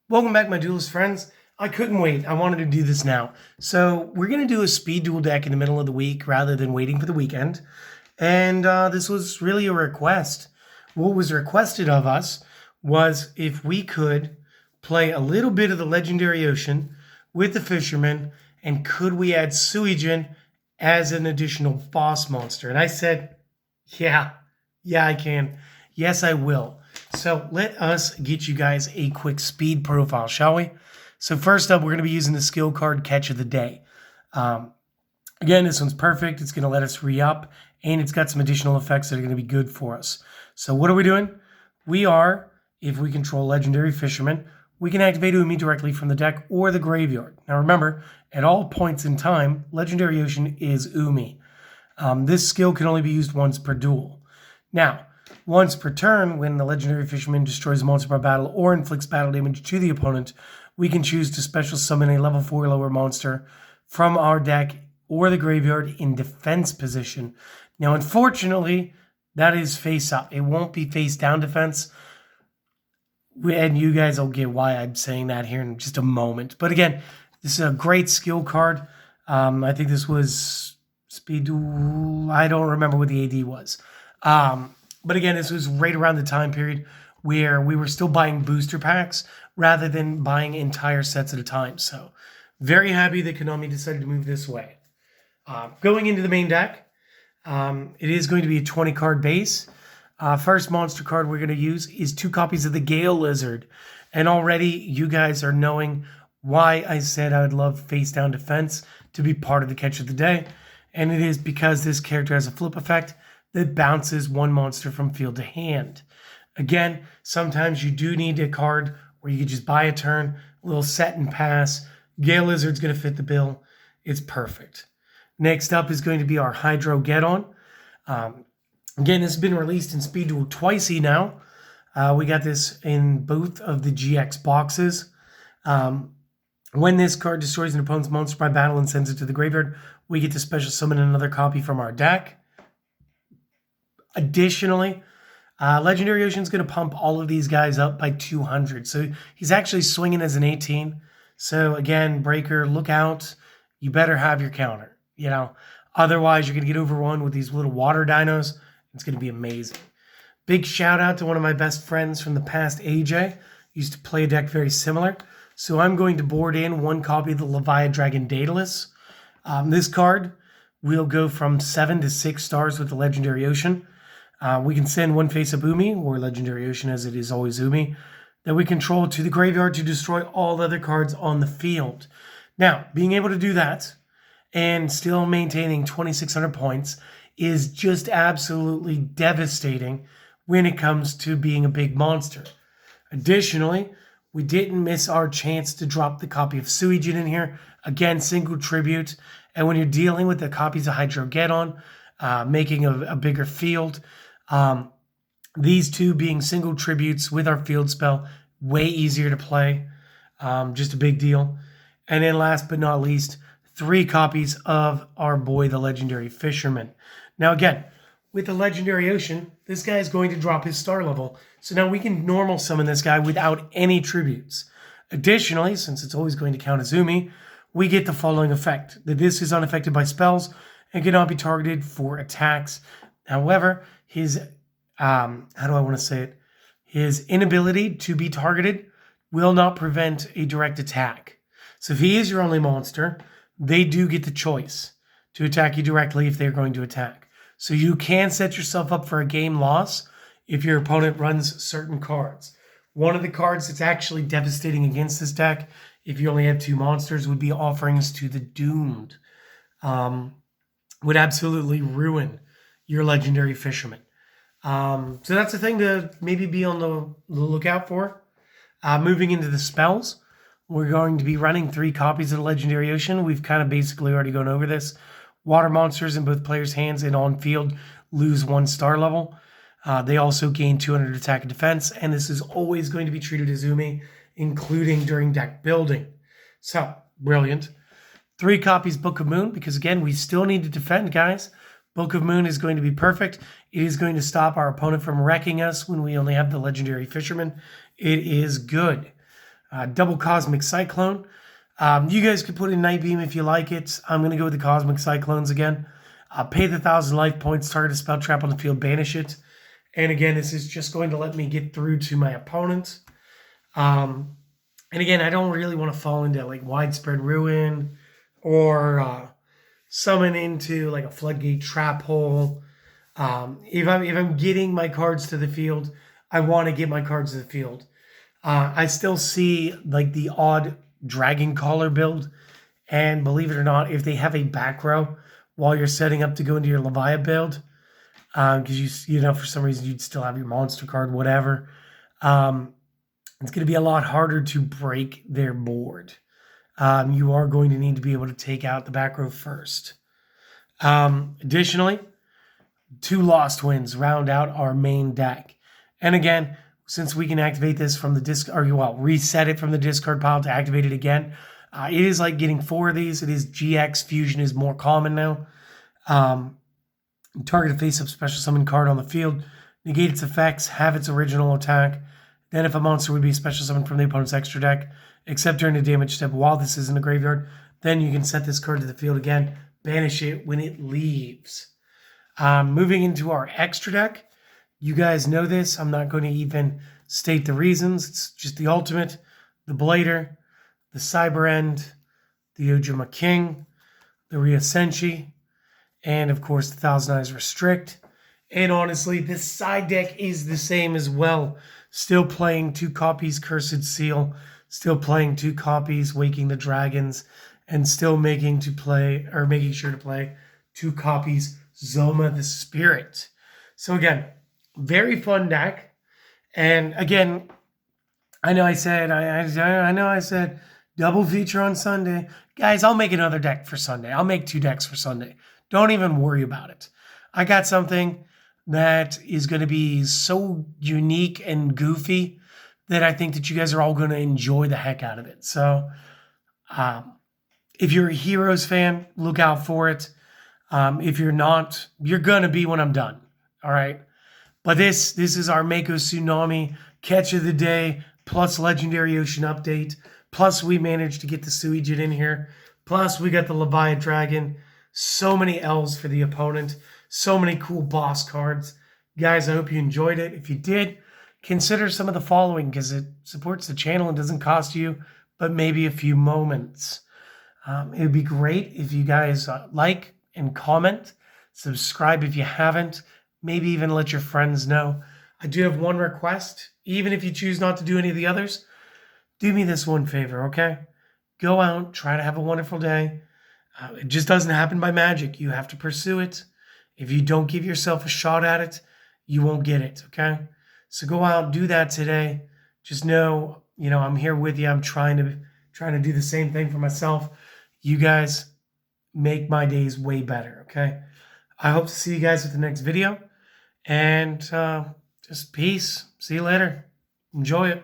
Welcome back, my duelist friends. I couldn't wait. I wanted to do this now. So we're going to do a speed duel deck in the middle of the week rather than waiting for the weekend. And this was really a request. What was requested of us was if we could play a little bit of the Legendary Ocean with the Fisherman, and could we add Suijin as an additional boss monster? And I said, yeah, I can. Yes, I will. So let us get you guys a quick speed profile, shall we? So first up, we're going to be using the skill card Catch of the Day. Again, this one's perfect. It's going to let us re-up, and it's got some additional effects that are going to be good for us. So what are we doing? We are, if we control Legendary Fisherman, we can activate Umi directly from the deck or the graveyard. Now remember, at all points in time, Legendary Ocean is Umi. This skill can only be used once per duel. Now, once per turn, when the Legendary Fisherman destroys a monster by battle or inflicts battle damage to the opponent, we can choose to special summon a level 4 or lower monster from our deck or the graveyard in defense position. Now, unfortunately, that is face up. It won't be face down defense. And you guys will get why I'm saying that here in just a moment. But again, this is a great skill card. I think this was Speed Duel. I don't remember what the AD was. But again, this was right around the time period where we were still buying booster packs rather than buying entire sets at a time. So very happy that Konami decided to move this way. Going into the main deck, it is going to be a 20 card base. First monster card we're going to use is 2 copies of the Gale Lizard. And already you guys are knowing why I said I would love face down defense to be part of the Catch of the Day. And it is because this character has a flip effect that bounces one monster from field to hand. Again, sometimes you do need a card where you can just buy a turn, a little set and pass. Gale Lizard's going to fit the bill. It's perfect. Next up is going to be our Hydro Get-On. Again, this has been released in Speed Duel twice now. We got this in both of the GX boxes. When this card destroys an opponent's monster by battle and sends it to the graveyard, we get to special summon another copy from our deck. Additionally, Legendary Ocean's going to pump all of these guys up by 200. So he's actually swinging as an 18. So again, Breaker, look out. You better have your counter. Otherwise you're going to get overrun with these little water dinos. It's going to be amazing. Big shout out to one of my best friends from the past, AJ. Used to play a deck very similar. So I'm going to board in 1 copy of the Leviathan Dragon Daedalus. This card will go from 7 to 6 stars with the Legendary Ocean. We can send 1 face-up Umi, or Legendary Ocean as it is always Umi, that we control to the graveyard to destroy all other cards on the field. Now, being able to do that and still maintaining 2,600 points is just absolutely devastating when it comes to being a big monster. Additionally, we didn't miss our chance to drop the copy of Suijin in here. Again, single tribute. And when you're dealing with the copies of Hydro Get-On, making a bigger field, these 2 being single tributes with our field spell, way easier to play. Just a big deal. And then last but not least, 3 copies of our boy, the Legendary Fisherman. Now again, with the Legendary Ocean, this guy is going to drop his star level. So now we can normal summon this guy without any tributes. Additionally, since it's always going to count as Umi, we get the following effect. That this is unaffected by spells and cannot be targeted for attacks. However, his, his inability to be targeted will not prevent a direct attack. So if he is your only monster, they do get the choice to attack you directly if they're going to attack. So you can set yourself up for a game loss if your opponent runs certain cards. One of the cards that's actually devastating against this deck, if you only have 2 monsters, would be Offerings to the Doomed. Would absolutely ruin your Legendary Fisherman. So that's a thing to maybe be on the lookout for. Moving into the spells, we're going to be running 3 copies of the Legendary Ocean. We've kind of basically already gone over this. Water monsters in both players' hands and on field lose 1 star level. They also gain 200 attack and defense, and this is always going to be treated as Umi, including during deck building. So, brilliant. 3 copies Book of Moon, because again, we still need to defend, guys. Book of Moon is going to be perfect. It is going to stop our opponent from wrecking us when we only have the Legendary Fisherman. It is good. Double Cosmic Cyclone. You guys could put in Night Beam if you like it. I'm going to go with the Cosmic Cyclones again. Pay the 1,000 life points, target a spell trap on the field, banish it. And again, this is just going to let me get through to my opponent. And again, I don't really want to fall into like Widespread Ruin or summon into like a Floodgate Trap Hole. If I'm getting my cards to the field, I want to get my cards to the field. I still see like the odd Dragon Caller build, and believe it or not, if they have a back row while you're setting up to go into your Leviathan build, because you know for some reason you'd still have your monster card, whatever. It's going to be a lot harder to break their board. You are going to need to be able to take out the back row first. Additionally, 2 Lost Winds round out our main deck. And again, since we can activate this from the reset it from the discard pile to activate it again, it is like getting 4 of these. It is GX Fusion is more common now. Target a face-up special summon card on the field, negate its effects, have its original attack. Then if a monster would be a special summon from the opponent's extra deck, except during the damage step while this is in the graveyard, then you can set this card to the field again, banish it when it leaves. Moving into our extra deck, you guys know this. I'm not going to even state the reasons. It's just the ultimate, the Blader, the Cyber End, the Ojima King, the Rhea Senshi, and of course the Thousand Eyes Restrict. And honestly, this side deck is the same as well. Still playing 2 copies Cursed Seal, still playing 2 copies Waking the Dragons, and still making sure to play 2 copies Zoma the Spirit. So again, very fun deck. And again, I know I said double feature on Sunday. Guys, I'll make another deck for Sunday. I'll make 2 decks for Sunday. Don't even worry about it. I got something that is going to be so unique and goofy that I think that you guys are all going to enjoy the heck out of it. So if you're a Heroes fan, look out for it. If you're not, you're going to be when I'm done. All right. But this is our Mako Tsunami catch of the day, plus Legendary Ocean update. Plus we managed to get the Suijin in here. Plus we got the Leviathan Dragon. So many L's for the opponent. So many cool boss cards. Guys, I hope you enjoyed it. If you did, consider some of the following because it supports the channel and doesn't cost you but maybe a few moments. It would be great if you guys like and comment. Subscribe if you haven't. Maybe even let your friends know. I do have one request. Even if you choose not to do any of the others, do me this one favor, okay? Go out, try to have a wonderful day. It just doesn't happen by magic. You have to pursue it. If you don't give yourself a shot at it, you won't get it, okay? So go out and do that today. Just know, I'm here with you. I'm trying to do the same thing for myself. You guys make my days way better, okay? I hope to see you guys with the next video. And just peace. See you later. Enjoy it.